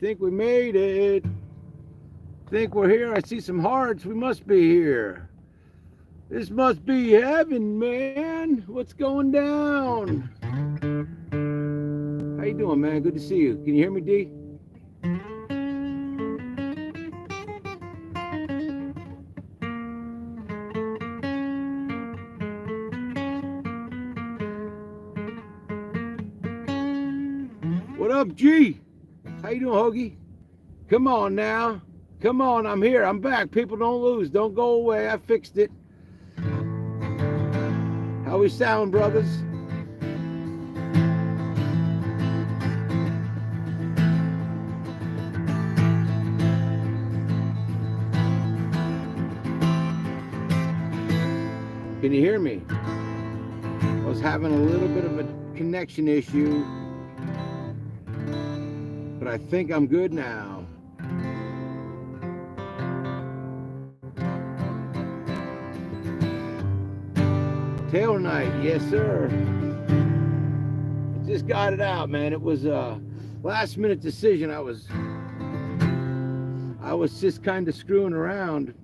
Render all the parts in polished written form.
think we made it. Think we're here. I see some hearts. We must be here. This must be heaven, man. What's going down? How you doing, man? Good to see you. Can you hear me, D? What up, G? How you doing, Hoagie? Come on now. Come on, I'm here. I'm back. People don't lose. Don't go away. I fixed it. How we sound, brothers? Can you hear me? I was having a little bit of a connection issue, but I think I'm good now. Tail night, yes sir. Just got it out, man. It was a last minute decision. I was just kind of screwing around,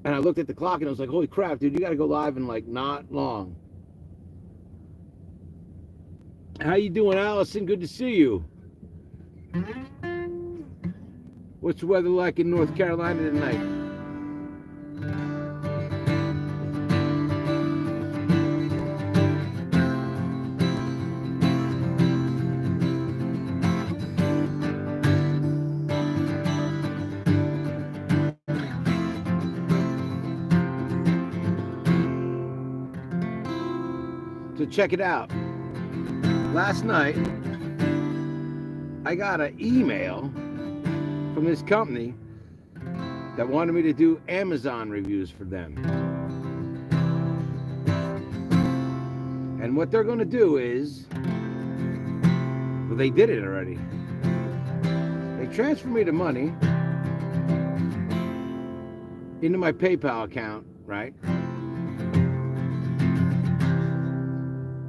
and I looked at the clock and I was like, holy crap, dude, you got to go live in like not long. How you doing, Allison? Good to see you. What's the weather like in North Carolina tonight? So check it out. Last night, I got an email from this company that wanted me to do Amazon reviews for them. And what they're going to do is, well, they did it already. They transferred me the money into my PayPal account, right?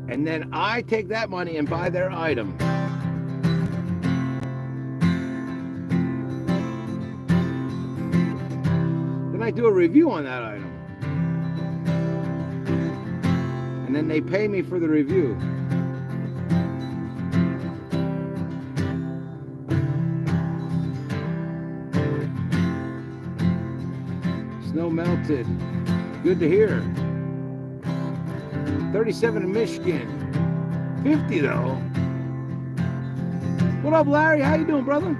And then I take that money and buy their item. Then I do a review on that item. And then they pay me for the review. Snow melted. Good to hear. 37 in Michigan. 50 though. What up, Larry? How you doing, brother?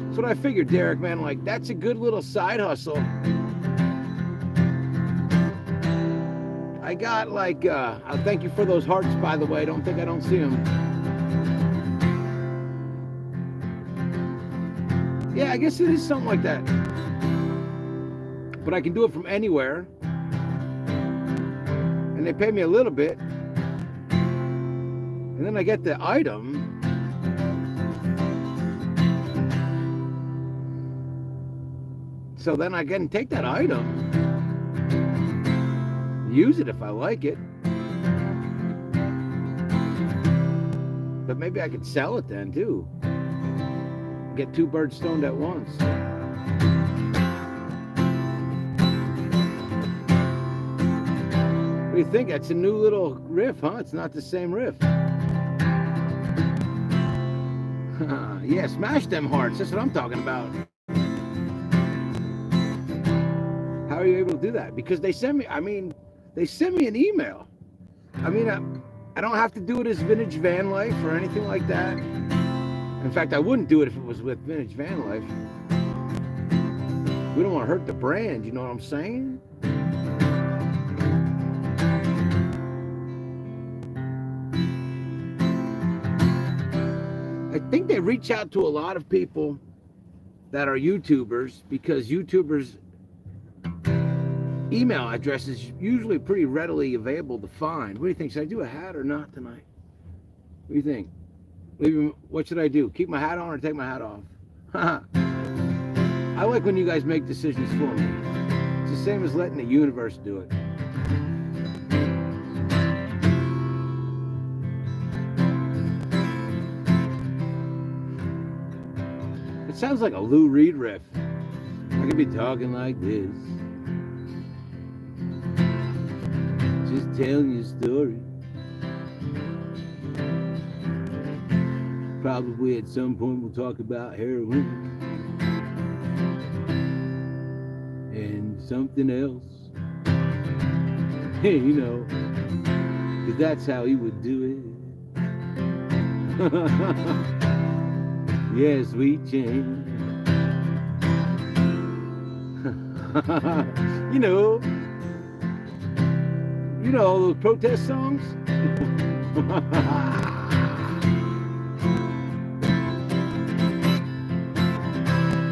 That's what I figured, Derek, man. Like, that's a good little side hustle. I got like, I'll thank you for those hearts, by the way. Don't think I don't see them. Yeah, I guess it is something like that. But I can do it from anywhere. And they pay me a little bit. And then I get the item. So then I can take that item, use it if I like it. But maybe I could sell it then too. Get two birds stoned at once. What do you think? That's a new little riff, huh? It's not the same riff. Yeah, smash them hearts. That's what I'm talking about. How are you able to do that? Because they send me, they send me an email. I don't have to do it as Vintage Van Life or anything like that. In fact, I wouldn't do it if it was with Vintage Van Life. We don't want to hurt the brand, you know what I'm saying? I think they reach out to a lot of people that are YouTubers because YouTubers' email address is usually pretty readily available to find. What do you think? Should I do a hat or not tonight? What do you think? What should I do? Keep my hat on or take my hat off? I like when you guys make decisions for me. It's the same as letting the universe do it. sounds like a Lou Reed riff. I could be talking like this, just telling you a story. Probably at some point we'll talk about heroin and something else. Hey, you know, 'cause that's how he would do it. Yeah, sweet Jane. You know all those protest songs?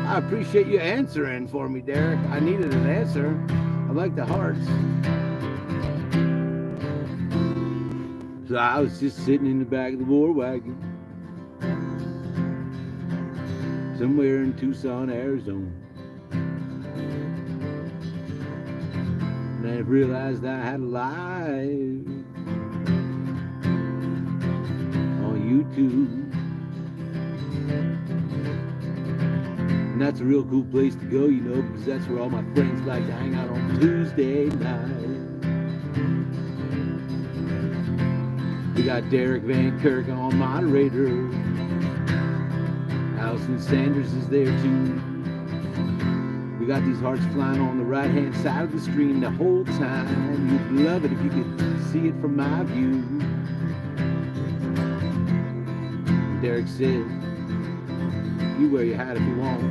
I appreciate you answering for me, Derek. I needed an answer. I like the hearts. So I was just sitting in the back of the war wagon, somewhere in Tucson, Arizona. And I realized I had a live on YouTube. And that's a real cool place to go, you know, because that's where all my friends like to hang out on Tuesday night. We got Derek Van Kirk on moderator. Allison Sanders is there too. We got these hearts flying on the right hand side of the screen the whole time. You'd love it if you could see it from my view. And Derek said, you wear your hat if you want.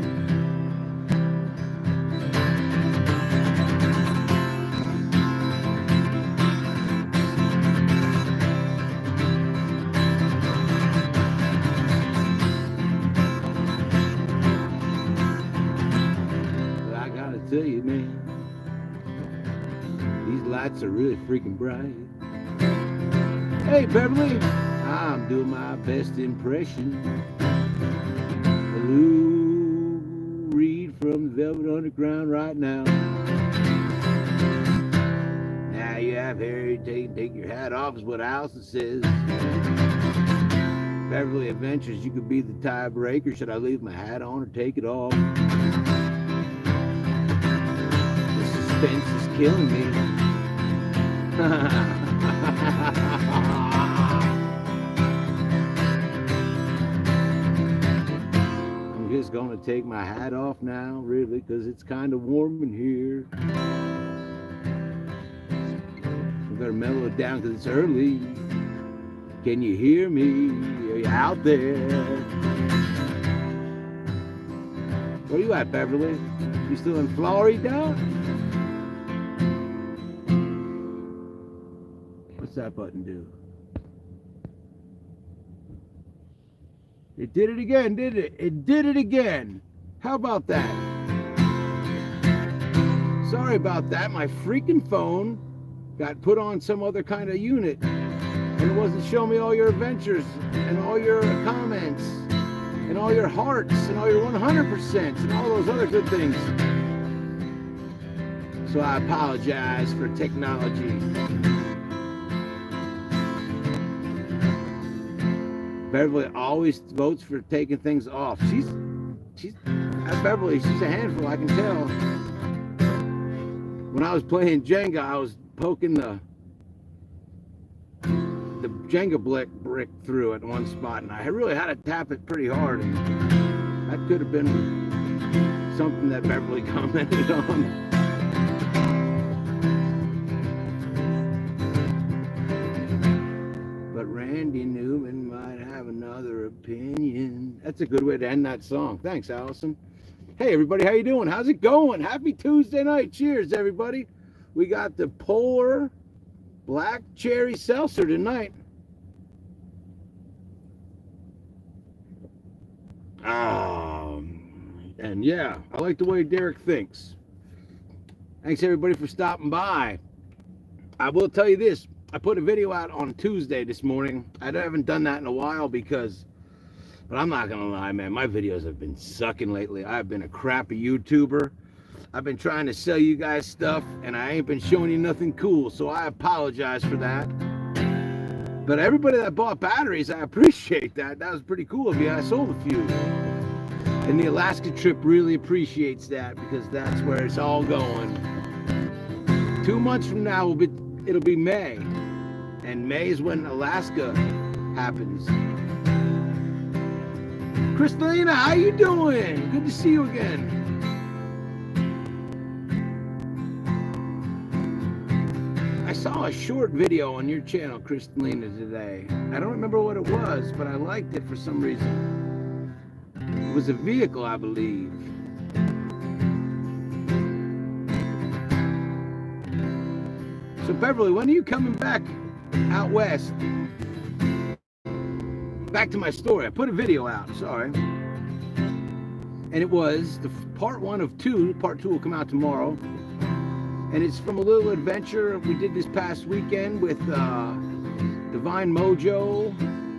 But I gotta tell you, man, these lights are really freaking bright. Hey, Beverly, I'm doing my best impression. Lou Reed from the Velvet Underground right now. Now you have Harry, take your hat off is what Allison says. Beverly Adventures, you could be the tiebreaker. Should I leave my hat on or take it off? The suspense is killing me. Just gonna take my hat off now, really, because it's kind of warm in here. I better mellow it down because it's early. Can you hear me? Are you out there? Where you at, Beverly? You still in Florida? What's that button do? It did it again, did it? It did it again. How about that? Sorry about that. My freaking phone got put on some other kind of unit. And it wasn't showing me all your adventures and all your comments and all your hearts and all your 100% and all those other good things. So I apologize for technology. Beverly always votes for taking things off. She's Beverly, she's a handful, I can tell. When I was playing Jenga, I was poking the Jenga brick through at one spot, and I really had to tap it pretty hard, and that could have been something that Beverly commented on. But Randy Newman might have another opinion. That's a good way to end that song. Thanks, Allison. Hey, everybody, how you doing? How's it going? Happy Tuesday night. Cheers, everybody. We got the Polar Black Cherry Seltzer tonight. And yeah, I like the way Derek thinks. Thanks, everybody, for stopping by. I will tell you this. I put a video out on Tuesday this morning. I haven't done that in a while but I'm not going to lie, man. My videos have been sucking lately. I've been a crappy YouTuber. I've been trying to sell you guys stuff, and I ain't been showing you nothing cool, so I apologize for that. But everybody that bought batteries, I appreciate that. That was pretty cool of you. I sold a few. And the Alaska trip really appreciates that because that's where it's all going. 2 months from now, it'll be May. And May is when Alaska happens. Kristalina, how you doing? Good to see you again. I saw a short video on your channel, Kristalina, today. I don't remember what it was, but I liked it for some reason. It was a vehicle, I believe. So Beverly, when are you coming back out west? Back to my story. I put a video out, sorry. And it was the part 1 of 2. Part 2 will come out tomorrow. And it's from a little adventure we did this past weekend with Divine Mojo,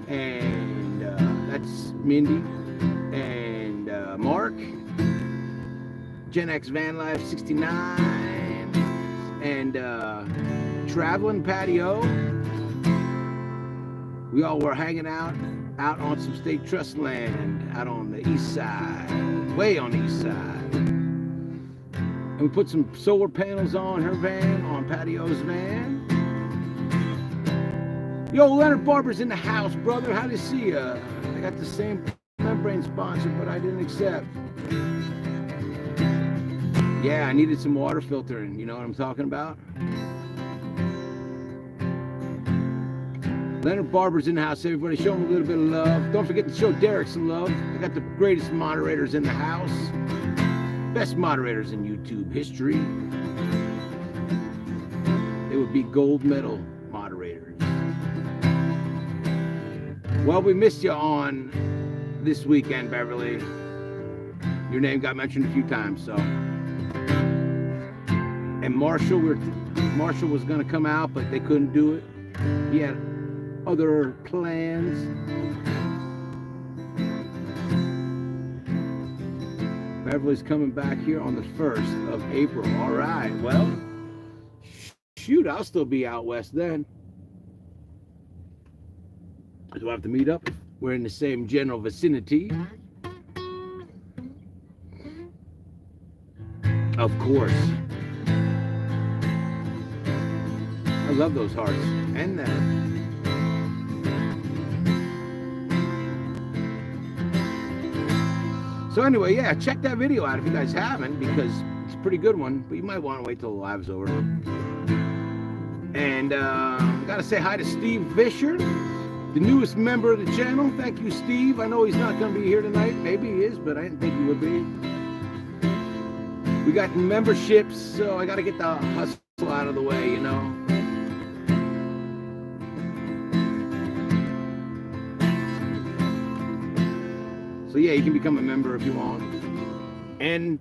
and that's Mindy, and Mark, Gen X Van Life 69, and Traveling Patio. We all were hanging out on some state trust land out on the east side, way on the east side. And we put some solar panels on her van, on Patio's van. Yo, Leonard Barber's in the house, brother. How do you see ya? I got the same membrane sponsor, but I didn't accept. Yeah, I needed some water filtering. You know what I'm talking about? Leonard Barber's in the house, everybody. Show him a little bit of love. Don't forget to show Derek some love. I got the greatest moderators in the house. Best moderators in YouTube history. They would be gold medal moderators. Well, we missed you on this weekend, Beverly. Your name got mentioned a few times, so. And Marshall was going to come out, but they couldn't do it. He had other plans. Beverly's coming back here on the 1st of April. All right, well, shoot, I'll still be out west then. Do I have to meet up? We're in the same general vicinity. Of course. I love those hearts. And that. So anyway, yeah, check that video out if you guys haven't, because it's a pretty good one, but you might want to wait till the live's over. And gotta say hi to Steve Fisher, the newest member of the channel. Thank you, Steve. I know he's not gonna be here tonight. Maybe he is, but I didn't think he would be. We got memberships, so I gotta get the hustle out of the way, you know. So yeah, you can become a member if you want. And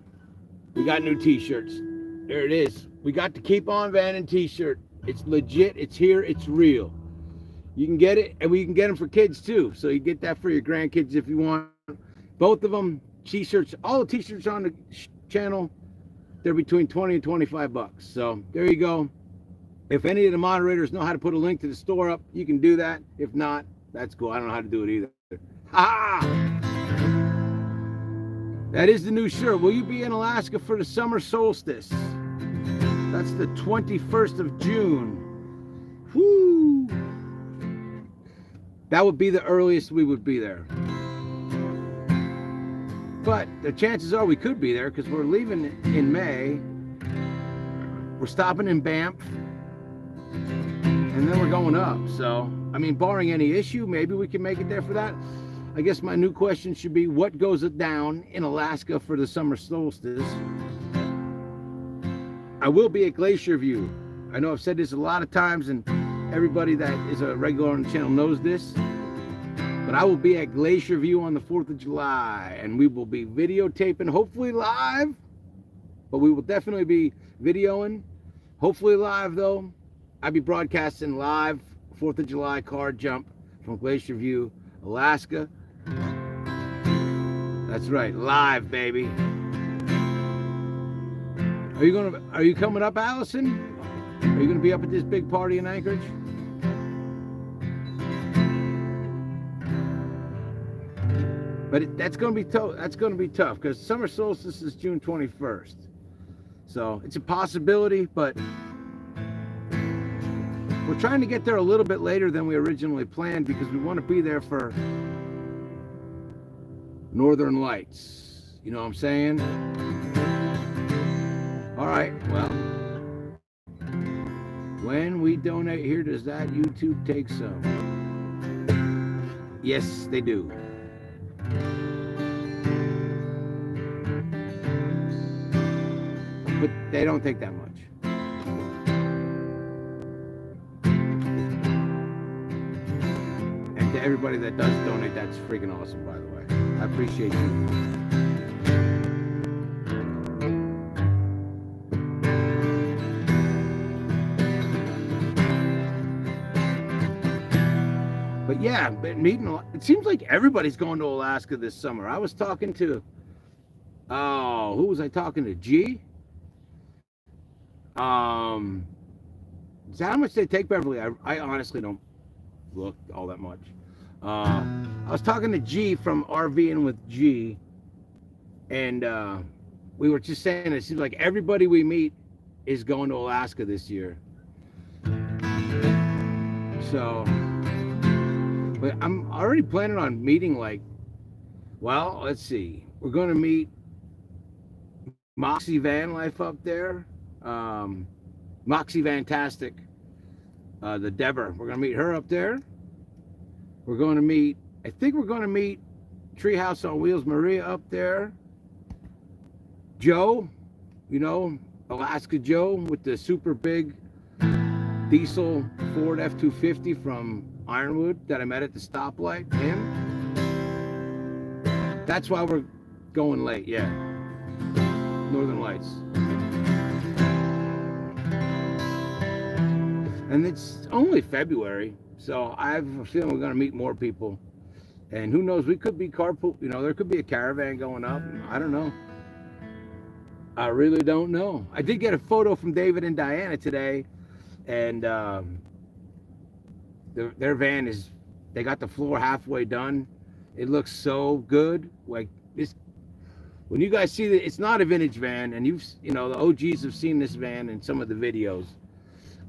we got new t-shirts. There it is. We got the Keep On Vanning t-shirt. It's legit, it's here, it's real. You can get it, and we can get them for kids too. So you get that for your grandkids if you want. Both of them, t-shirts, all the t-shirts on the channel, they're between 20 and 25 bucks. So there you go. If any of the moderators know how to put a link to the store up, you can do that. If not, that's cool. I don't know how to do it either. Ha! That is the new shirt. Will you be in Alaska for the summer solstice? That's the 21st of June. Whoo! That would be the earliest we would be there. But the chances are we could be there because we're leaving in May. We're stopping in Banff. And then we're going up. So, I mean, barring any issue, maybe we can make it there for that. I guess my new question should be, what goes down in Alaska for the summer solstice? I will be at Glacier View. I know I've said this a lot of times, and everybody that is a regular on the channel knows this, but I will be at Glacier View on the 4th of July, and we will be videotaping, hopefully live, but we will definitely be videoing, hopefully live though. I'll be broadcasting live 4th of July card jump from Glacier View, Alaska. That's right, live, baby. Are you coming up, Allison? Are you gonna be up at this big party in Anchorage? But that's going to be tough. That's going to be tough because summer solstice is June 21st. So it's a possibility, but we're trying to get there a little bit later than we originally planned because we want to be there for Northern Lights. You know what I'm saying? All right, well, when we donate here, does that YouTube take some? Yes, they do. But they don't take that much. And to everybody that does donate, that's freaking awesome, by the way. I appreciate you. But yeah, been meeting a lot. It seems like everybody's going to Alaska this summer. I was talking to, who was I talking to? G? Is that how much they take, Beverly? I honestly don't look all that much. I was talking to G from RVing with G, and we were just saying it seems like everybody we meet is going to Alaska this year. So, but I'm already planning on meeting well, let's see. We're going to meet Moxie Van Life up there. Moxie Fantastic, the Dever. We're going to meet her up there. We're going to meet, I think we're going to meet Treehouse on Wheels Maria up there. Joe, you know, Alaska Joe with the super big diesel Ford F-250 from Ironwood that I met at the stoplight. Him. That's why we're going late, yeah. Northern Lights. And it's only February, so I have a feeling we're going to meet more people. And who knows, we could be carpool, you know, there could be a caravan going up. I don't know. I really don't know. I did get a photo from David and Diana today, and their van is, they got the floor halfway done. It looks so good. Like this, when you guys see that, it's not a vintage van, and you know, the OGs have seen this van in some of the videos.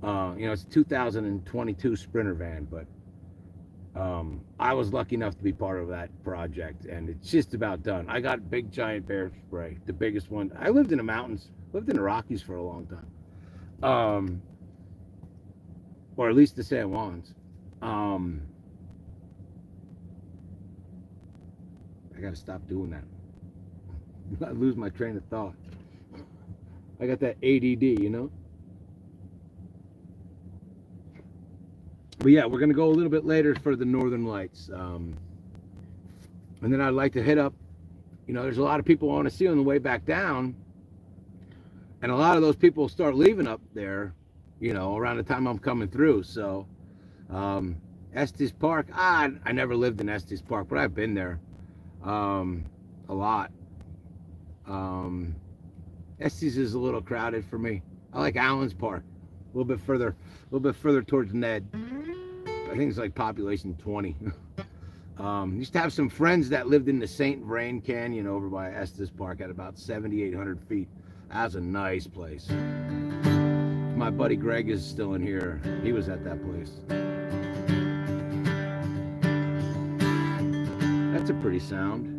You know, it's a 2022 Sprinter van, but I was lucky enough to be part of that project, and it's just about done. I got big giant bear spray, the biggest one. I lived in the mountains, lived in the Rockies for a long time, or at least the San Juans. I gotta stop doing that. I lose my train of thought. I got that ADD, you know. But yeah, we're gonna go a little bit later for the Northern Lights, and then I'd like to hit up. You know, there's a lot of people I want to see on the way back down, and a lot of those people start leaving up there, you know, around the time I'm coming through. So, Estes Park. I never lived in Estes Park, but I've been there a lot. Estes is a little crowded for me. I like Allen's Park, a little bit further towards Ned. I think it's like population 20. Used to have some friends that lived in the St. Vrain Canyon over by Estes Park at about 7,800 feet. That's a nice place. My buddy Greg is still in here. He was at that place. That's a pretty sound.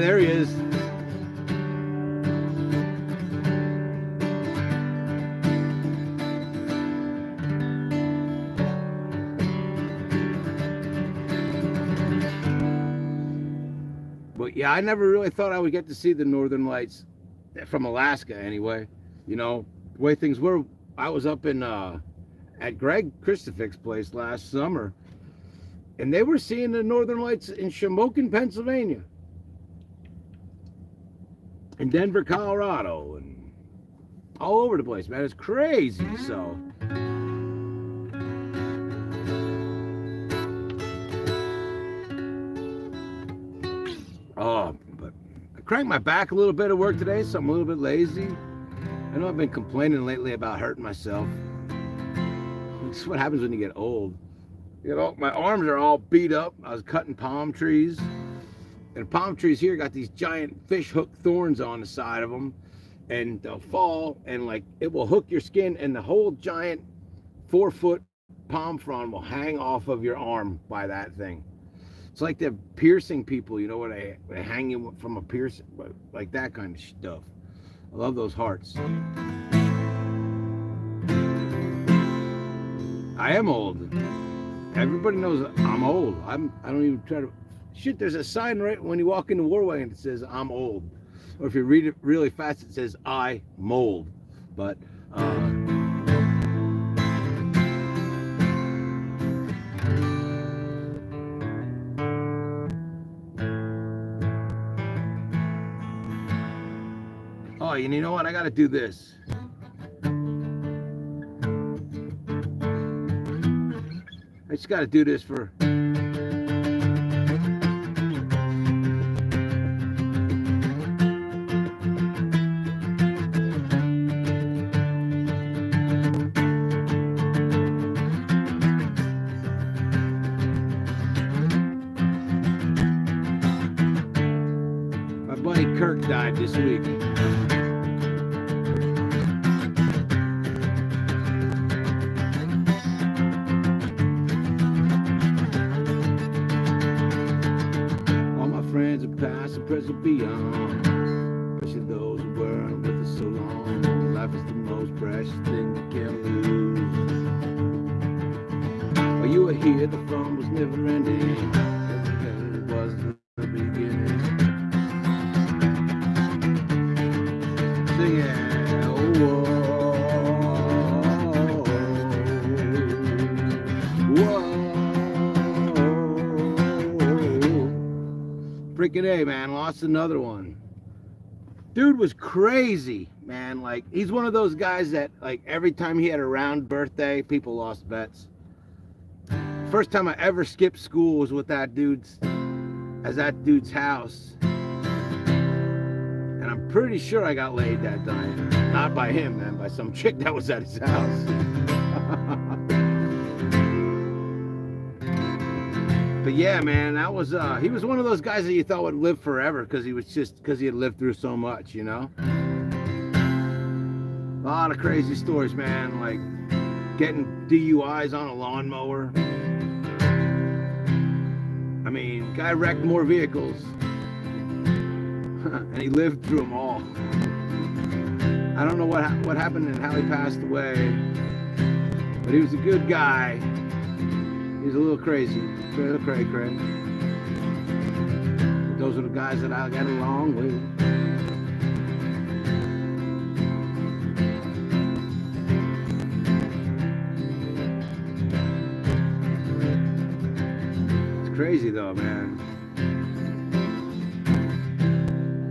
There he is. But yeah, I never really thought I would get to see the Northern Lights from Alaska anyway. You know, the way things were, I was up in at Greg Christophic's place last summer, and they were seeing the Northern Lights in Shamokin, Pennsylvania, in Denver, Colorado, and all over the place, man. It's crazy. So cranked my back a little bit at work today, so I'm a little bit lazy. I know I've been complaining lately about hurting myself. This is what happens when you get old. You know, my arms are all beat up. I was cutting palm trees. And palm trees here got these giant fish hook thorns on the side of them. And they'll fall and like it will hook your skin, and the whole giant 4-foot palm frond will hang off of your arm by that thing. It's like they're piercing people, you know, when they hang you from a piercing, like that kind of stuff. I love those hearts. I am old. Everybody knows I'm old. I don't even try to. Shit, there's a sign right when you walk into Warway and it says I'm old. Or if you read it really fast, it says I mold. But oh, and you know what? I got to do this. I just got to do this for. My buddy Kirk died this week. Friends of past and present beyond, especially those who weren't with us so long. Life is the most precious thing you can lose. While you were here, the fun was never ending. It was the beginning. Sing it. Freaking A, man, lost another one. Dude was crazy, man. Like, he's one of those guys that, like, every time he had a round birthday, people lost bets. First time I ever skipped school was with that dude's house. And I'm pretty sure I got laid that time. Not by him, man, by some chick that was at his house. But yeah, man, that was he was one of those guys that you thought would live forever because he had lived through so much, you know. A lot of crazy stories, man, like getting DUIs on a lawnmower. I mean, guy wrecked more vehicles, and he lived through them all. I don't know what happened and how he passed away, but he was a good guy. He's a little crazy, a little cray. Those are the guys that I got along with. It's crazy though, man.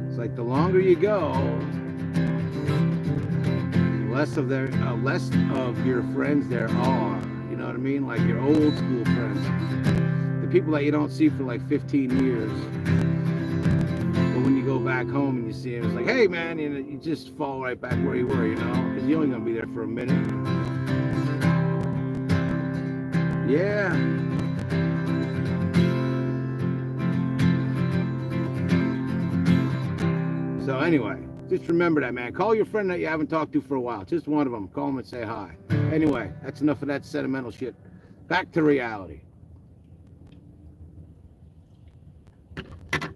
It's like the longer you go, less of your friends there are. You know what I mean? Like your old school friends. The people that you don't see for like 15 years. But when you go back home and you see them, it's like, hey man, you just fall right back where you were, you know? Because you're only going to be there for a minute. Yeah. So anyway, just remember that, man. Call your friend that you haven't talked to for a while. Just one of them. Call them and say hi. Anyway, that's enough of that sentimental shit. Back to reality.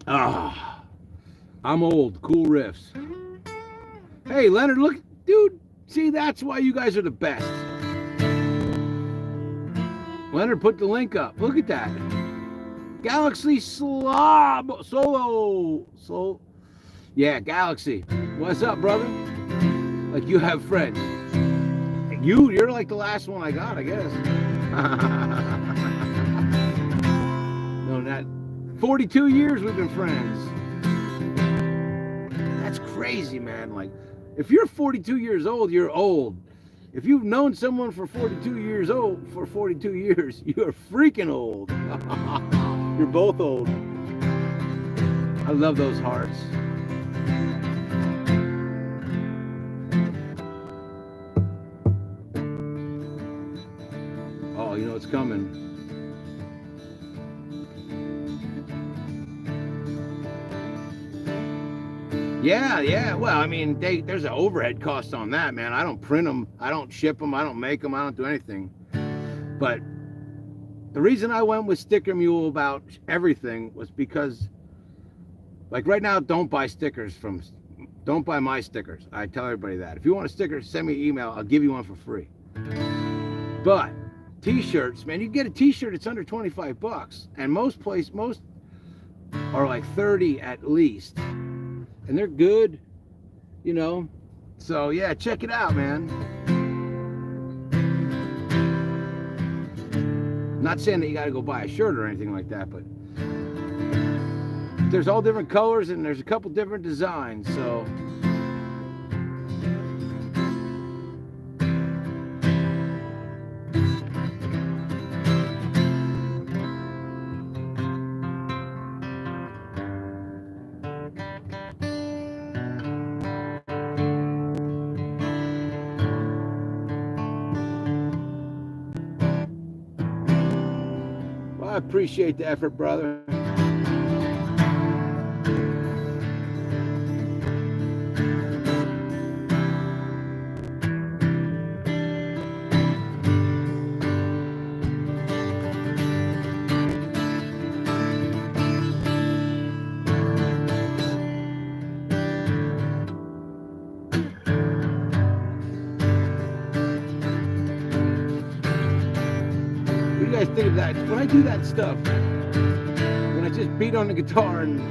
I'm old. Cool riffs. Hey, Leonard, look. Dude, see, that's why you guys are the best. Leonard put the link up. Look at that. Galaxy Solo. Yeah, Galaxy. What's up, brother? Like you have friends. You're like the last one I got, I guess. No, not 42 years we've been friends. That's crazy, man. Like, if you're 42 years old, you're old. If you've known someone for 42 years, you're freaking old. You're both old. I love those hearts. all. You know it's coming. Yeah. Well, I mean, there's an overhead cost on that, man. I don't print them. I don't ship them. I don't make them. I don't do anything. But the reason I went with Sticker Mule about everything was because, like right now, don't buy my stickers. I tell everybody that. If you want a sticker, send me an email. I'll give you one for free. But t-shirts, man, you get a t-shirt, it's under 25 bucks. And most are like 30 at least. And they're good, you know. So yeah, check it out, man. Not saying that you gotta go buy a shirt or anything like that, but there's all different colors and there's a couple different designs, so well, I appreciate the effort, brother. What do you guys think of that? When I do that stuff, when I just beat on the guitar and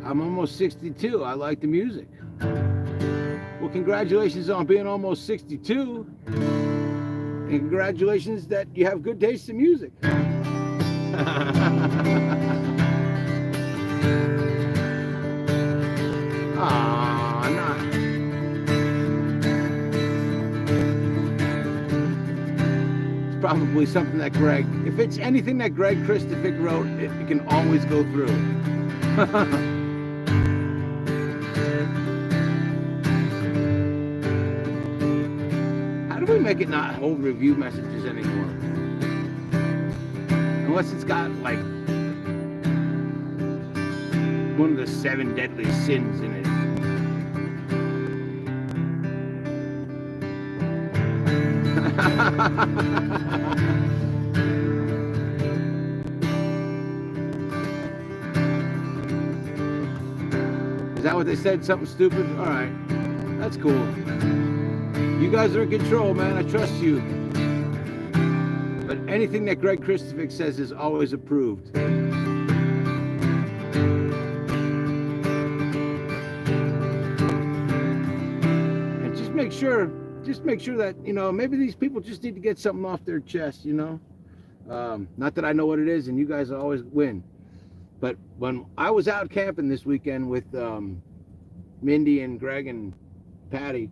I'm almost 62. I like the music. Well, congratulations on being almost 62. And congratulations that you have good taste in music. Aw, nah. It's probably something that if it's anything that Greg Christovic wrote, it can always go through. We make it not hold review messages anymore, unless it's got like one of the 7 deadly sins in it. Is that what they said? Something stupid? All right, that's cool. You guys are in control, man. I trust you. But anything that Greg Christovic says is always approved. And just make sure that, you know, maybe these people just need to get something off their chest, you know. Not that I know what it is, and you guys always win. But when I was out camping this weekend with Mindy and Greg and Patty,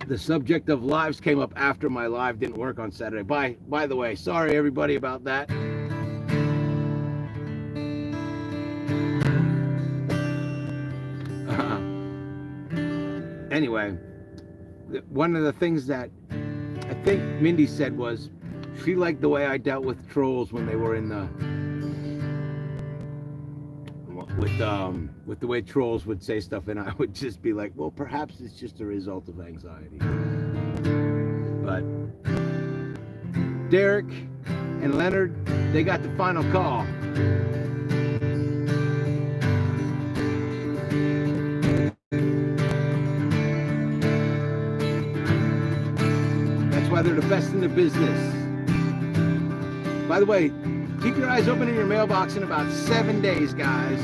the subject of lives came up after my live didn't work on Saturday. By the way, sorry everybody about that. Anyway, one of the things that I think Mindy said was she liked the way I dealt with trolls when they were in the with the way trolls would say stuff, and I would just be like, well, perhaps it's just a result of anxiety. But Derek and Leonard, they got the final call. That's why they're the best in the business. By the way, keep your eyes open in your mailbox in about 7 days, guys.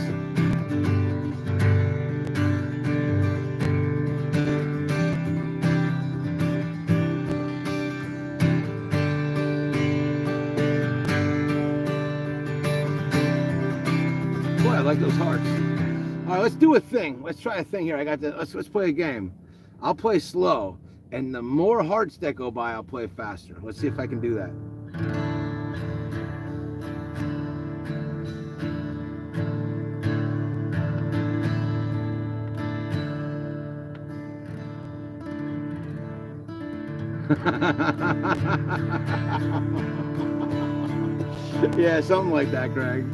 like those hearts. All right, let's do a thing. Let's try a thing here. I got the. Let's play a game. I'll play slow, and the more hearts that go by, I'll play faster. Let's see if I can do that. Yeah, something like that, Greg.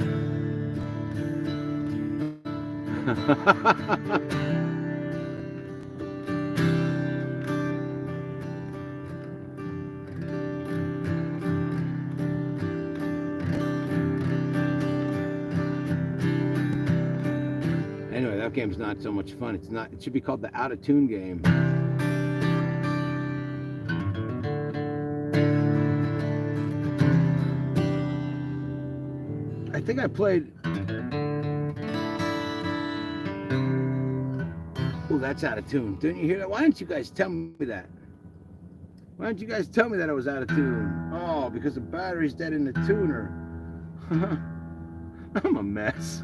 Anyway, that game's not so much fun. It's not. It should be called the Out of Tune game. I think I played. Oh, that's out of tune. Didn't you hear that? Why didn't you guys tell me that? Why didn't you guys tell me that I was out of tune? Oh, because the battery's dead in the tuner. I'm a mess.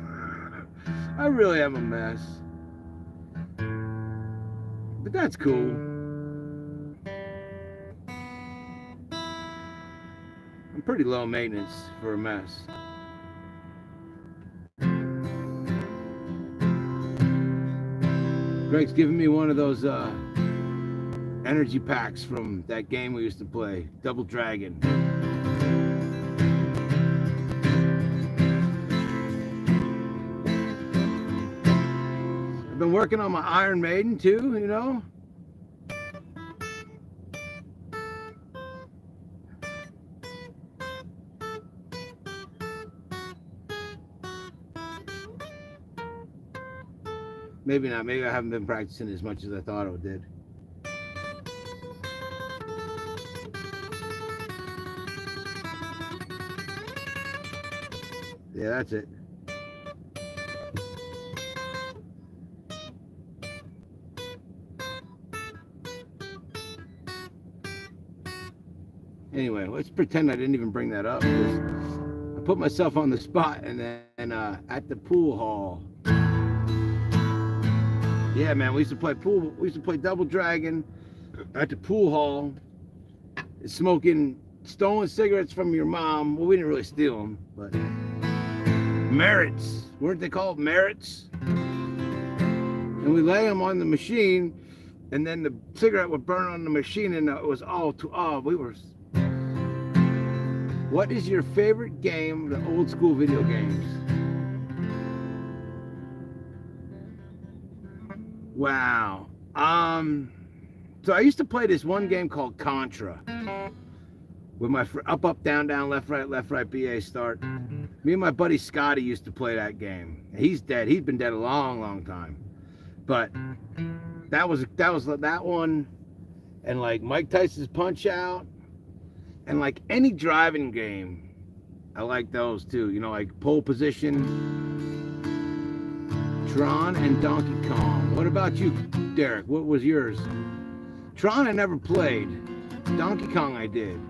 I really am a mess. But that's cool. I'm pretty low maintenance for a mess. Greg's giving me one of those energy packs from that game we used to play, Double Dragon. I've been working on my Iron Maiden too, you know. Maybe not. Maybe I haven't been practicing as much as I thought I did. Yeah, that's it. Anyway, let's pretend I didn't even bring that up. I put myself on the spot, and then at the pool hall. Yeah, man, we used to play pool. We used to play Double Dragon at the pool hall, smoking stolen cigarettes from your mom. Well, we didn't really steal them, but Merits. Weren't they called Merits? And we lay them on the machine, and then the cigarette would burn on the machine, and it was all too. Oh, we were. What is your favorite game, the old school video games? Wow. So I used to play this one game called Contra with my up, down, left, right, BA start. Me and my buddy Scotty used to play that game. He's dead. He's been dead a long time. But that was that one, and like Mike Tyson's Punch Out, and like any driving game. I like those too. You know, like Pole Position. Tron and Donkey Kong. What about you, Derek? What was yours? Tron I never played. Donkey Kong I did.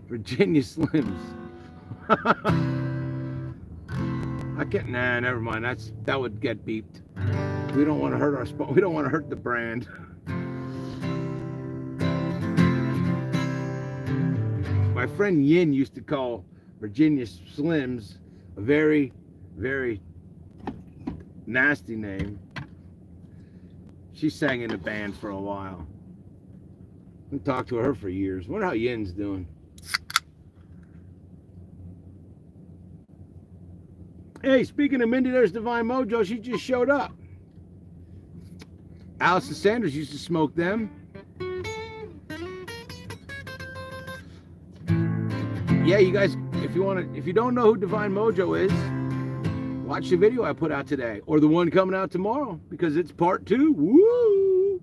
Virginia Slims. I can't. Nah, never mind. That would get beeped. We don't want to hurt our spot. We don't want to hurt the brand. My friend Yin used to call Virginia Slims a very, very nasty name. She sang in a band for a while. I talked to her for years. Wonder how Yin's doing. Hey, speaking of Mindy, there's Divine Mojo. She just showed up. Allison Sanders used to smoke them. Yeah, you guys, if you don't know who Divine Mojo is, watch the video I put out today, or the one coming out tomorrow, because it's part 2. Woo!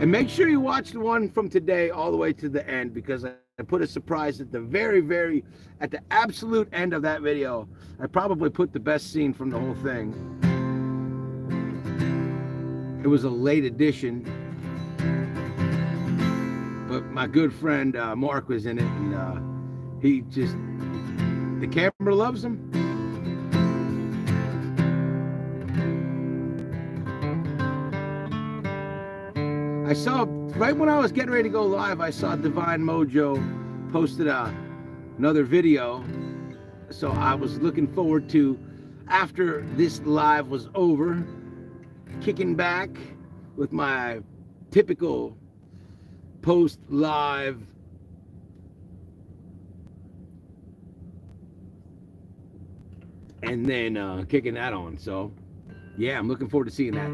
And make sure you watch the one from today all the way to the end, because I put a surprise at the at the absolute end of that video. I probably put the best scene from the whole thing. It was a late edition, but my good friend Mark was in it, and he just, the camera loves him. I saw, right when I was getting ready to go live, I saw Divine Mojo posted another video. So I was looking forward to, after this live was over, kicking back with my typical post live and then kicking that on. So yeah, I'm looking forward to seeing that.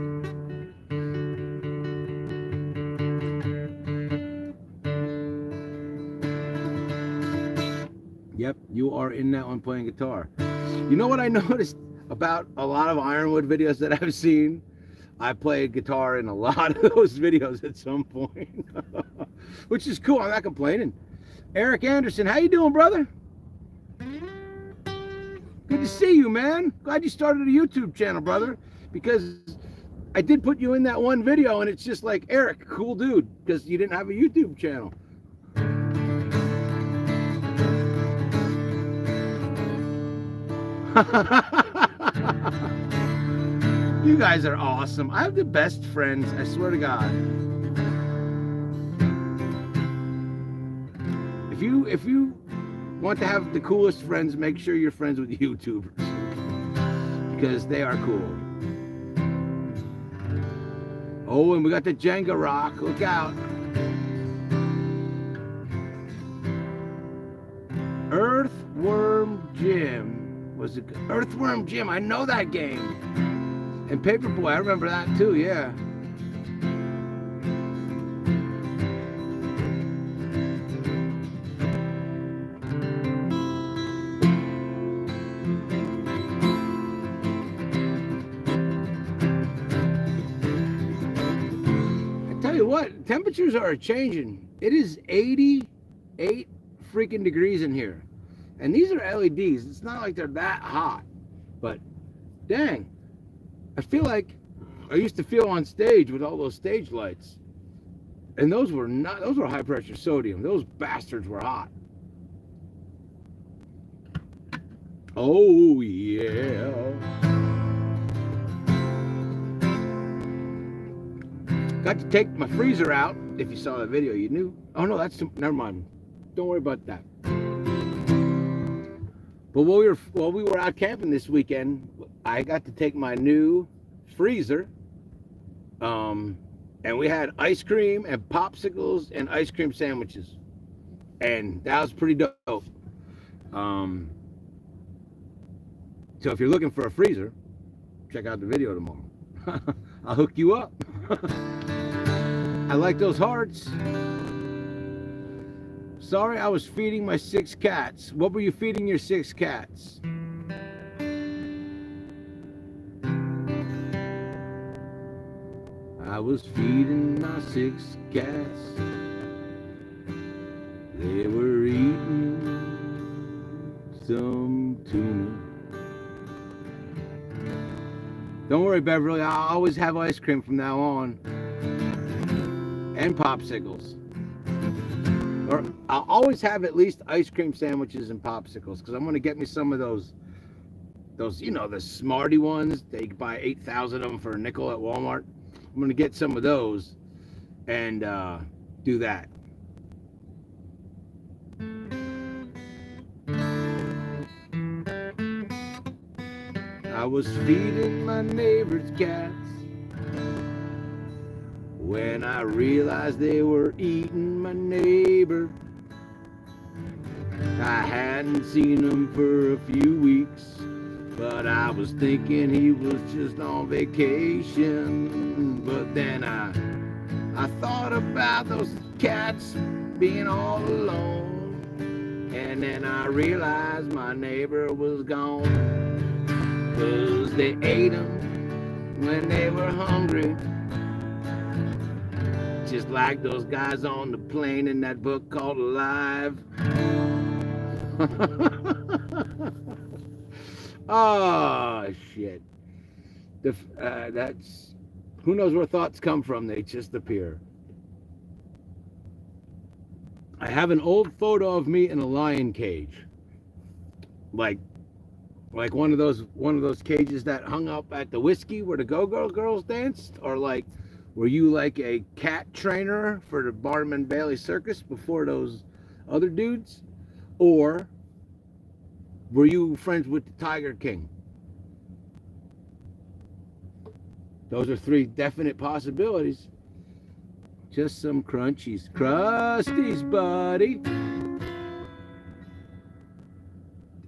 Yep, you are in that one playing guitar. You know what I noticed about a lot of Ironwood videos that I've seen? I played guitar in a lot of those videos at some point, which is cool. I'm not complaining. Eric Anderson, how you doing, brother? Good to see you, man. Glad you started a YouTube channel, brother, because I did put you in that one video, and it's just like, Eric, cool dude, because you didn't have a YouTube channel. You guys are awesome. I have the best friends, I swear to God. If you want to have the coolest friends, make sure you're friends with YouTubers, because they are cool. Oh, and we got the Jenga rock. Look out. Earthworm Jim. Was it Earthworm Jim? I know that game. And Paperboy, I remember that too, yeah. I tell you what, temperatures are changing. It is 88 freaking degrees in here. And these are LEDs. It's not like they're that hot. But dang, I feel like I used to feel on stage with all those stage lights. And those were high pressure sodium. Those bastards were hot. Oh yeah. Got to take my freezer out. If you saw that video, you knew. Oh no, never mind. Don't worry about that. But while we were out camping this weekend, I got to take my new freezer, and we had ice cream and popsicles and ice cream sandwiches, and that was pretty dope. So if you're looking for a freezer, check out the video tomorrow. I'll hook you up. I like those hearts. Sorry, I was feeding my 6 cats. What were you feeding your 6 cats? I was feeding my 6 cats. They were eating some tuna. Don't worry, Beverly. I'll always have ice cream from now on. And popsicles. Or I'll always have at least ice cream sandwiches and popsicles, because I'm going to get me some of those, you know, the Smarty ones. They buy 8,000 of them for a nickel at Walmart. I'm going to get some of those and do that. I was feeding my neighbor's cats when I realized they were eating my neighbor. I hadn't seen him for a few weeks, but I was thinking he was just on vacation. But then I thought about those cats being all alone, and then I realized my neighbor was gone, 'cause they ate them when they were hungry. Just like those guys on the plane in that book called Alive. Oh, shit. That's, who knows where thoughts come from? They just appear. I have an old photo of me in a lion cage. Like one of those cages that hung up at the Whiskey where the Go-Go girls danced, or like Were you like a cat trainer for the Barnum Bailey Circus before those other dudes? Or were you friends with the Tiger King? Those are three definite possibilities. Just some crunchies. Crusties, buddy.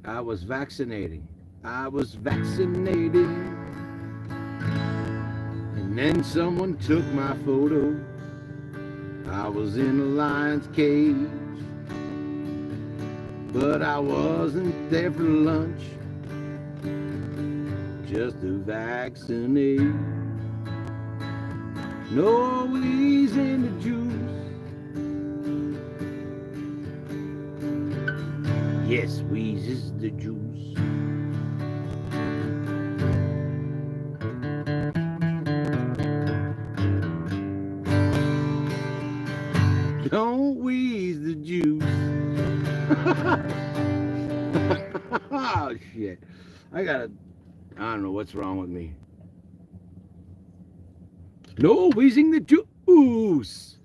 I was vaccinating. I was vaccinated. And then someone took my photo. I was in a lion's cage. But I wasn't there for lunch. Just to vaccinate. No wheeze in the juice. Yes, wheeze is the juice. Don't wheeze the juice. Oh shit. I don't know what's wrong with me. No wheezing the juice.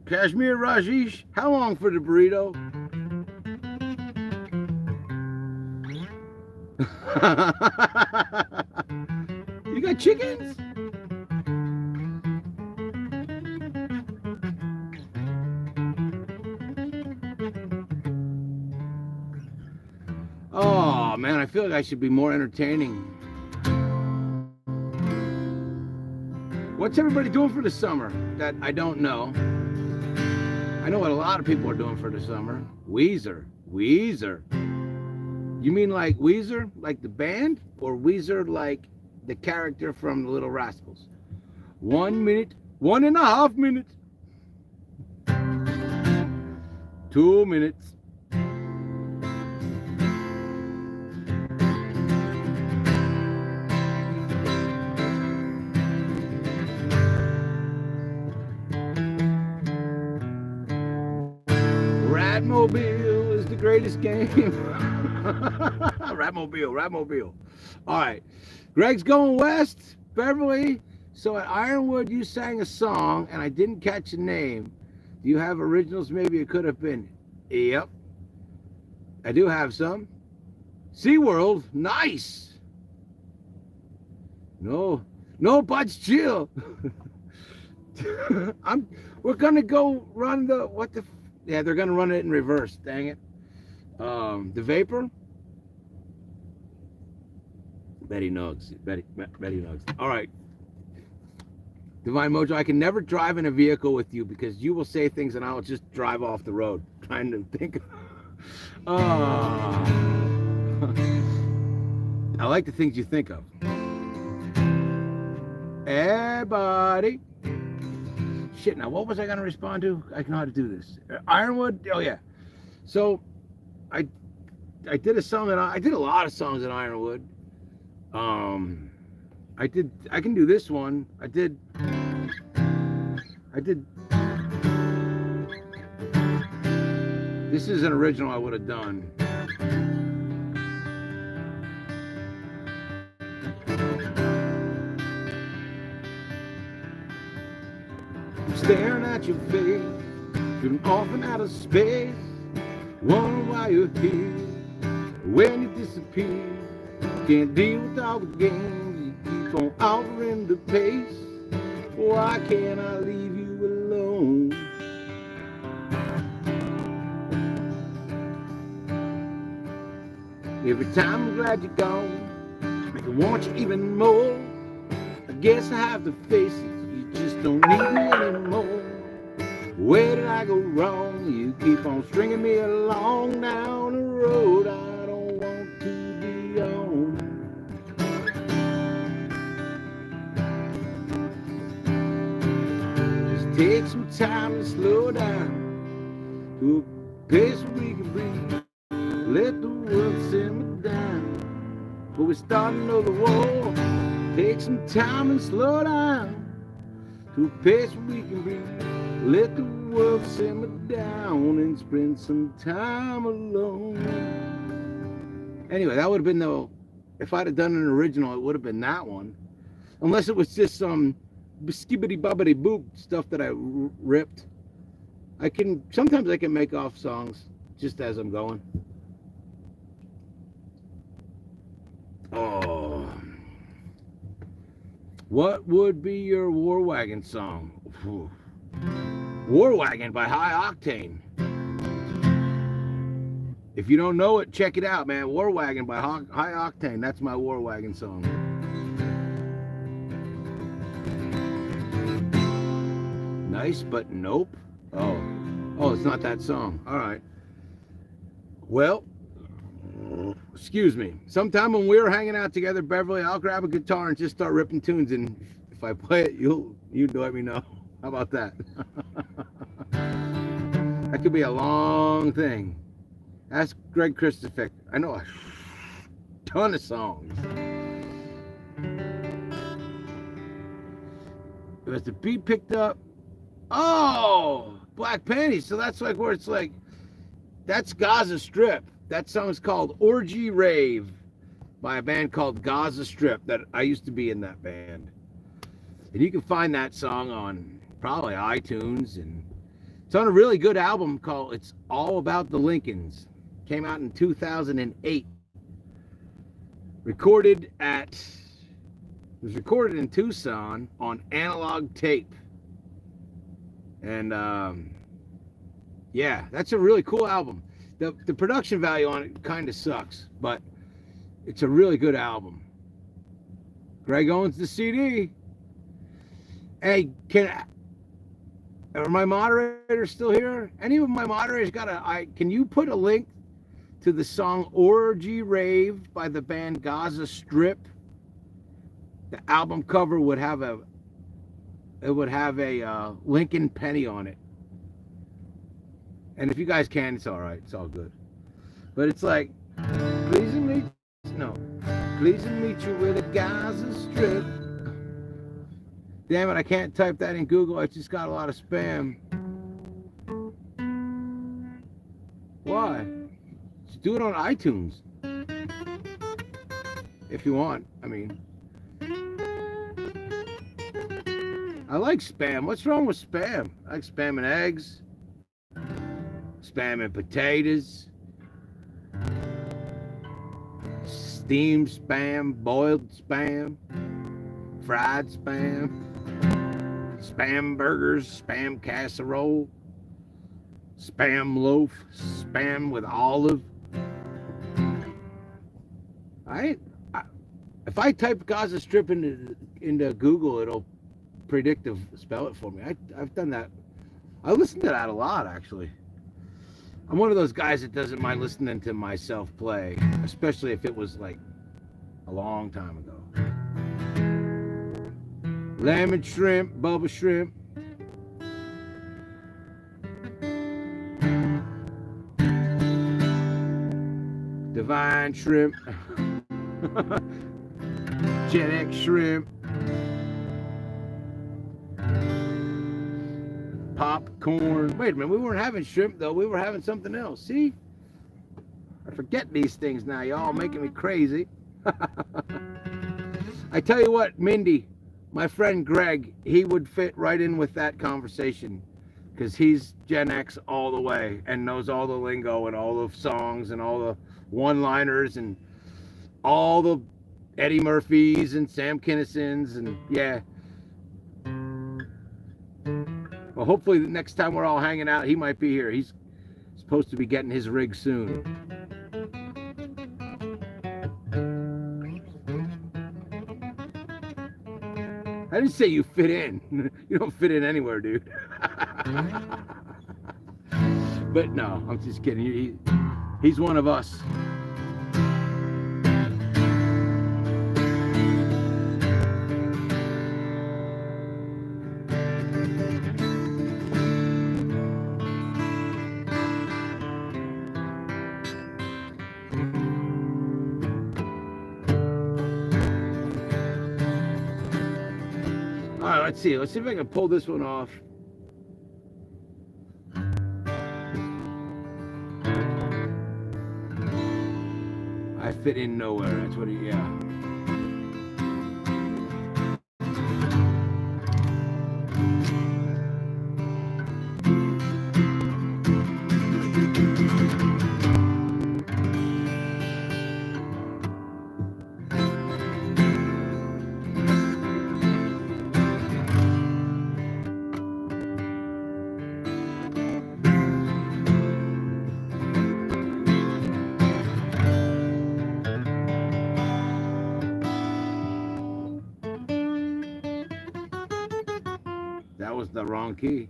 Kashmir Rajesh, how long for the burrito? You got chickens? Oh man, I feel like I should be more entertaining. What's everybody doing for the summer that I don't know? I know what a lot of people are doing for the summer. Weezer. You mean like Weezer, like the band? Or Weezer like the character from the Little Rascals? 1 minute, 1.5 minutes. 2 minutes. Ratmobile is the greatest game. Ratmobile. All right. Greg's going west. Beverly. So at Ironwood, you sang a song, and I didn't catch a name. Do you have originals? Maybe it could have been. Yep. I do have some. SeaWorld. Nice. No, Bud's chill. We're going to go run yeah, they're going to run it in reverse. Dang it. The Vapor. Betty Nugs. All right. Divine Mojo, I can never drive in a vehicle with you because you will say things and I'll just drive off the road trying to think. I like the things you think of. Everybody. Shit, now what was I going to respond to? I know how to do this. Ironwood? Oh, yeah. So, I did a song that I did a lot of songs in Ironwood. I can do this one. I did. This is an original I would have done. Staring at your face, feeling off and out of space, wondering why you're here, when you disappear, can't deal with all the games, you keep on altering the pace, why can't I leave you alone? Every time I'm glad you're gone, make me want you even more, I guess I have to face it. Just don't need me anymore. Where did I go wrong? You keep on stringing me along down the road I don't want to be on. Just take some time to slow down to a pace where we can breathe. Let the world simmer down, but we're starting another war. Take some time and slow down to a pace where we can breathe. Let the world simmer down and spend some time alone. Anyway, that would have been if I'd have done an original, it would have been that one. Unless it was just some skibbity bobbity boop stuff that I ripped. Sometimes I can make off songs just as I'm going. Oh, what would be your War Wagon song? War Wagon by High Octane. If you don't know it, check it out, man. War Wagon by High Octane. That's my War Wagon song. Nice, but nope. Oh, it's not that song. All right. Well, excuse me. Sometime when we were hanging out together, Beverly, I'll grab a guitar and just start ripping tunes, and if I play it, you let me know. How about that? That could be a long thing. Ask Greg Christopher. I know a ton of songs. Was the beat picked up? Oh, Black Panties. So that's like where it's like, that's Gaza Strip. That song's called Orgy Rave by a band called Gaza Strip that I used to be in that band. And you can find that song on probably iTunes, and it's on a really good album called It's All About the Lincolns. Came out in 2008. It was recorded in Tucson on analog tape. And yeah, that's a really cool album. The production value on it kind of sucks, but it's a really good album. Greg owns the CD. Hey, are my moderators still here? Any of my moderators can you put a link to the song Orgy Rave by the band Gaza Strip? The album cover would have a Lincoln penny on it. And if you guys can, it's all right. It's all good. But it's like, please meet you with a Gaza Strip. Damn it, I can't type that in Google. I just got a lot of spam. Why? Just do it on iTunes. If you want. I mean, I like spam. What's wrong with spam? I like spam and eggs. Spam and potatoes. Steamed spam, boiled spam, fried spam, spam burgers, spam casserole, spam loaf, spam with olive. If I type Gaza Strip into Google, it'll spell it for me. I've done that. I listen to that a lot, actually. I'm one of those guys that doesn't mind listening to myself play, especially if it was like a long time ago. Lemon shrimp, bubble shrimp. Divine shrimp. Gen X shrimp. Popcorn. Wait a minute, we weren't having shrimp though. We were having something else. See? I forget these things now. Y'all making me crazy. I tell you what, Mindy, my friend Greg, he would fit right in with that conversation because he's Gen X all the way and knows all the lingo and all the songs and all the one-liners and all the Eddie Murphys and Sam Kinnisons, and yeah. Well, hopefully the next time we're all hanging out, he might be here. He's supposed to be getting his rig soon. I didn't say you fit in. You don't fit in anywhere, dude. But no, I'm just kidding. He's one of us. All right, let's see if I can pull this one off. I fit in nowhere. That's what yeah. was the wrong key.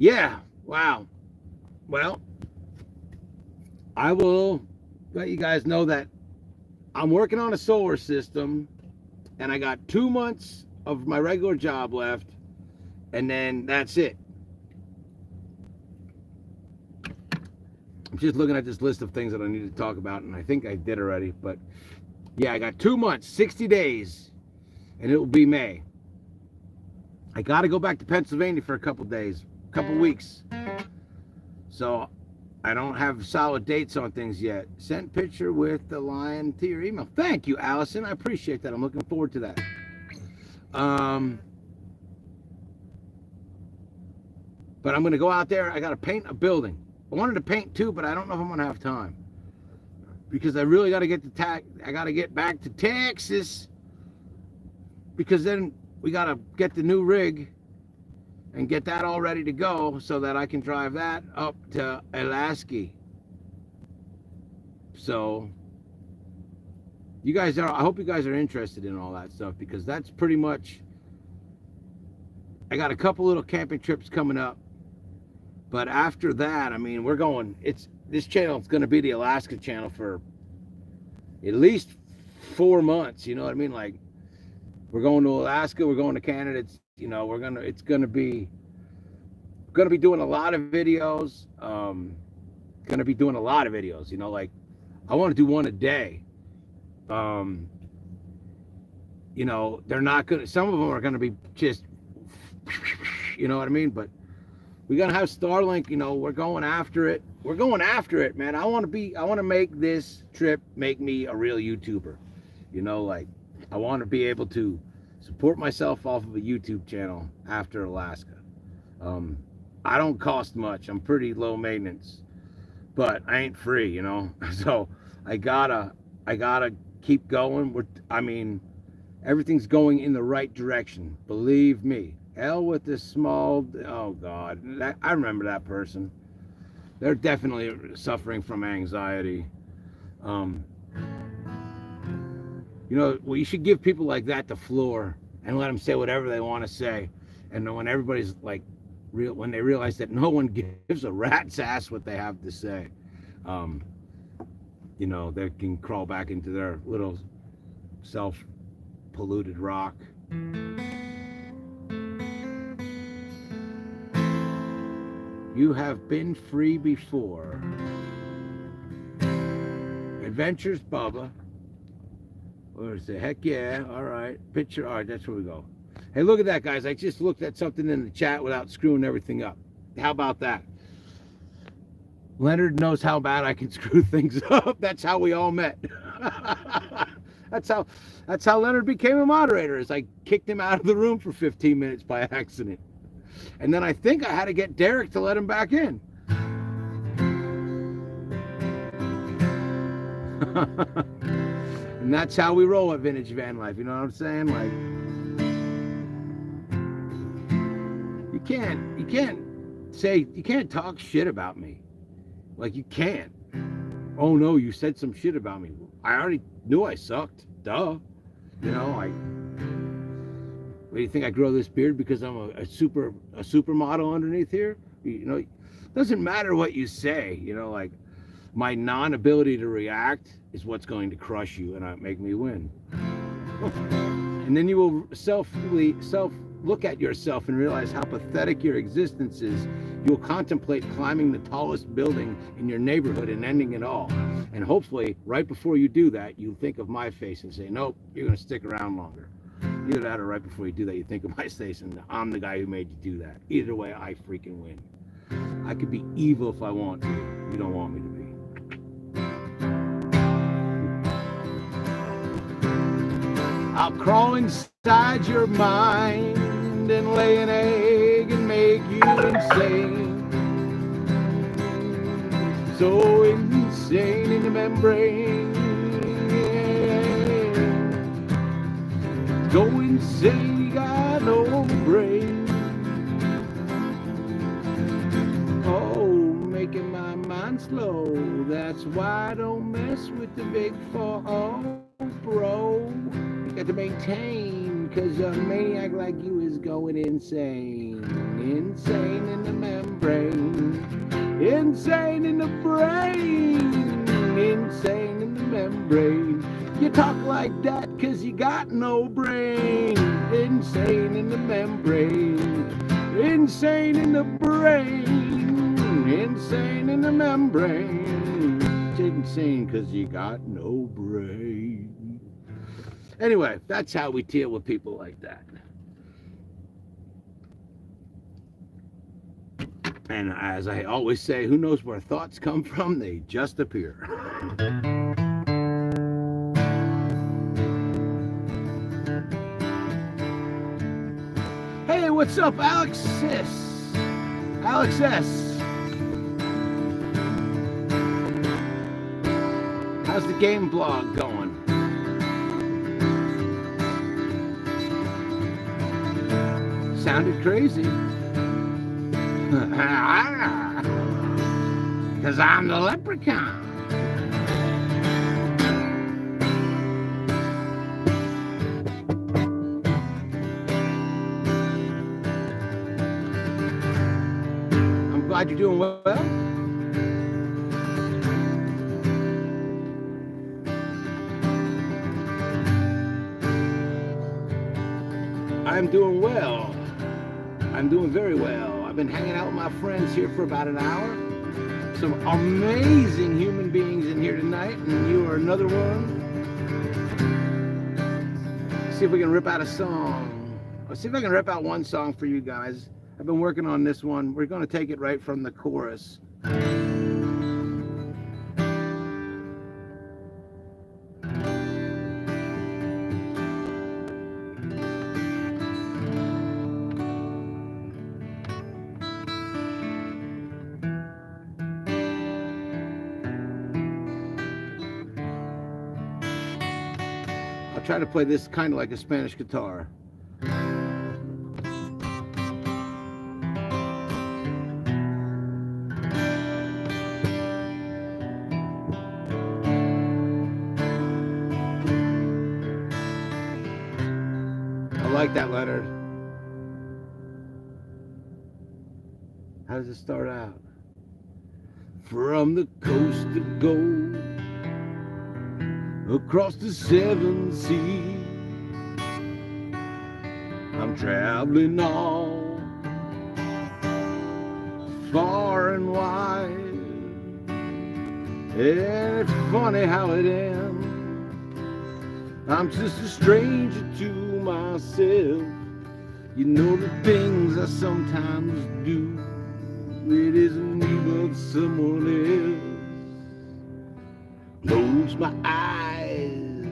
Yeah, wow. Well, I will let you guys know that I'm working on a solar system, and I got 2 months of my regular job left, and then that's it. I'm just looking at this list of things that I need to talk about, and I think I did already, but yeah, I got 2 months, 60 days, and it will be May. I got to go back to Pennsylvania for a couple days, couple weeks. So I don't have solid dates on things yet. Sent picture with the lion to your email. Thank you, Allison. I appreciate that. I'm looking forward to that. But I'm going to go out there. I got to paint a building. I wanted to paint too, but I don't know if I'm going to have time. Because I really got to get I got to get back to Texas. Because then we got to get the new rig and get that all ready to go so that I can drive that up to Alaska. So you guys are, I hope you guys are interested in all that stuff, because that's pretty much, I got a couple little camping trips coming up, but after that, I mean, we're going, this channel is going to be the Alaska channel for at least 4 months, you know what I mean? Like, we're going to Alaska, we're going to Canada, you know, it's going to be doing a lot of videos, you know, like, I want to do one a day. You know, they're not going to, some of them are going to be just, you know what I mean? But we're going to have Starlink, you know, we're going after it, man. I want to make this trip make me a real YouTuber, you know, like, I want to be able to support myself off of a YouTube channel after Alaska. I don't cost much. I'm pretty low maintenance, but I ain't free, you know. So I gotta keep going. I mean, everything's going in the right direction. Believe me. Hell with this small. Oh God, I remember that person. They're definitely suffering from anxiety. You know, well, you should give people like that the floor and let them say whatever they want to say. And when everybody's like, when they realize that no one gives a rat's ass what they have to say, you know, they can crawl back into their little self-polluted rock. You have been free before. Adventures Bubba. What is it? Heck yeah. All right. Picture. All right. That's where we go. Hey, look at that, guys. I just looked at something in the chat without screwing everything up. How about that? Leonard knows how bad I can screw things up. That's how we all met. That's how Leonard became a moderator, is I kicked him out of the room for 15 minutes by accident. And then I think I had to get Derek to let him back in. And that's how we roll at Vintage Van Life. You know what I'm saying? Like, you can't talk shit about me. Like, you can't. Oh no, you said some shit about me. I already knew I sucked. Duh. You know, what do you think, I grow this beard because I'm a supermodel underneath here? You know, it doesn't matter what you say, you know, like, my non-ability to react is what's going to crush you and make me win. And then you will look at yourself and realize how pathetic your existence is. You'll contemplate climbing the tallest building in your neighborhood and ending it all. And hopefully, right before you do that, you think of my face and say, nope, you're going to stick around longer. Either that, or right before you do that, you think of my face and I'm the guy who made you do that. Either way, I freaking win. I could be evil if I want to. You don't want me to be. I'll crawl inside your mind and lay an egg and make you insane. So insane in the membrane. Go insane, you got no brain. Oh, making my going slow. That's why I don't mess with the big 4-0, bro. You got to maintain, cause a maniac like you is going insane. Insane in the membrane. Insane in the brain. Insane in the membrane. You talk like that cause you got no brain. Insane in the membrane. Insane in the brain. Insane in the membrane. It's insane cause you got no brain. Anyway, that's how we deal with people like that. And as I always say, who knows where thoughts come from? They just appear. Hey, what's up, Alex S? Alex S. How's the game blog going? Sounded crazy. Because I'm the leprechaun. I'm glad you're doing well. I'm doing well. I'm doing very well. I've been hanging out with my friends here for about an hour. Some amazing human beings in here tonight, and you are another one. See if we can rip out a song. Let's see if I can rip out one song for you guys. I've been working on this one. We're going to take it right from the chorus. I'll try to play this kind of like a Spanish guitar. I like that letter. How does it start out? From the coast of gold, across the 7 seas, I'm traveling on, far and wide. And it's funny how it ends. I'm just a stranger to myself. You know the things I sometimes do, it isn't me but someone else. Close my eyes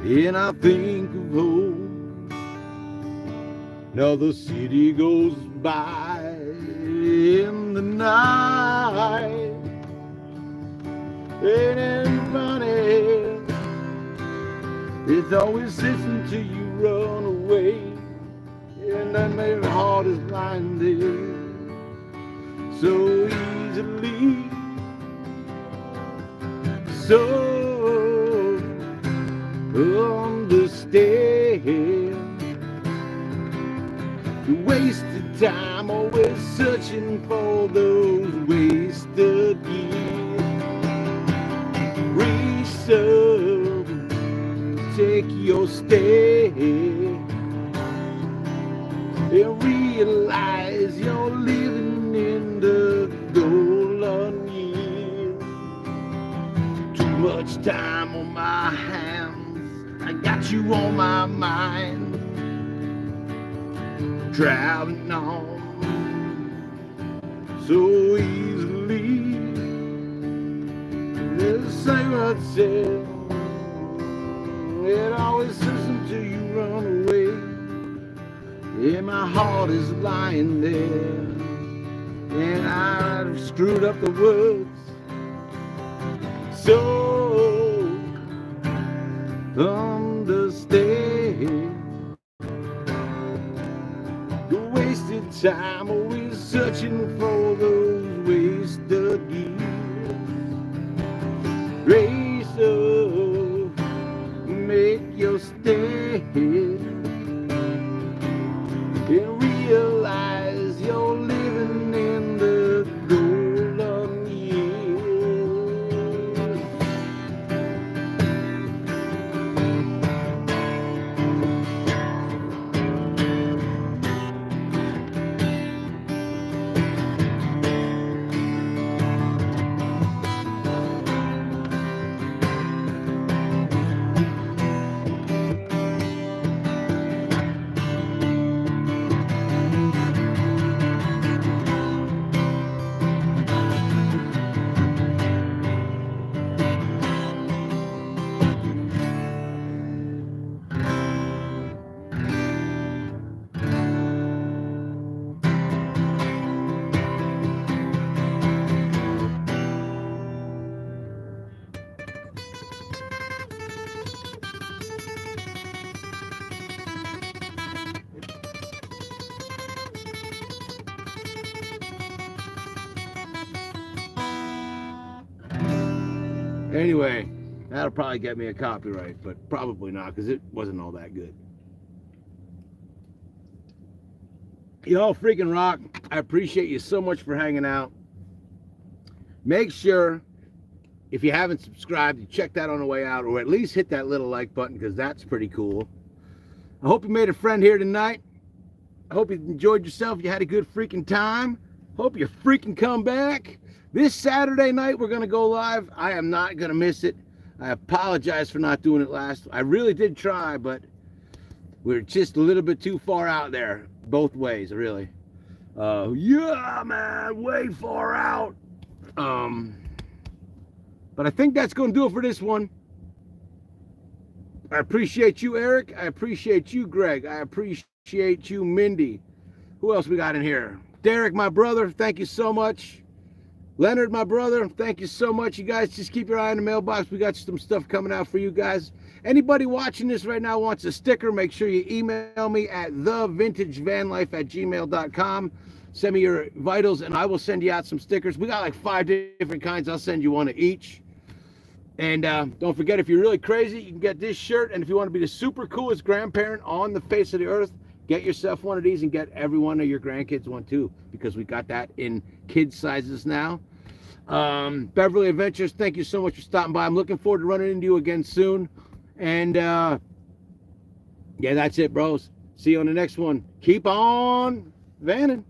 and I think of home. Now the city goes by in the night. Ain't it funny? It's always listening to you run away, and that my heart is blinded so easily. So understand the wasted time, always searching for those wasted years. Reserve, take your stay and realize you're living in the golden years. Too much time on my hands, I got you on my mind. Traveling on so easily. This same old tale, it always listens to you run away. Yeah, my heart is lying there, and I've screwed up the words. So understand the wasted time, always searching for those wasted years. Anyway, that'll probably get me a copyright, but probably not because it wasn't all that good. Y'all freaking rock. I appreciate you so much for hanging out. Make sure, if you haven't subscribed, you check that on the way out, or at least hit that little like button because that's pretty cool. I hope you made a friend here tonight. I hope you enjoyed yourself. You had a good freaking time. Hope you freaking come back. This Saturday night, we're going to go live. I am not going to miss it. I apologize for not doing it last. I really did try, but we're just a little bit too far out there. Both ways, really. Yeah, man, way far out. But I think that's going to do it for this one. I appreciate you, Eric. I appreciate you, Greg. I appreciate you, Mindy. Who else we got in here? Derek, my brother, thank you so much. Leonard, my brother, thank you so much. You guys just keep your eye on the mailbox. We got some stuff coming out for you guys. Anybody watching this right now wants a sticker, make sure you email me at thevintagevanlife@gmail.com. Send me your vitals, and I will send you out some stickers. We got like 5 different kinds. I'll send you one of each. And don't forget, if you're really crazy, you can get this shirt. And if you want to be the super coolest grandparent on the face of the earth, get yourself one of these and get every one of your grandkids one too, because we got that in kid sizes now. Beverly Adventures, thank you so much for stopping by. I'm looking forward to running into you again soon. And yeah, that's it, bros. See you on the next one. Keep on vanning.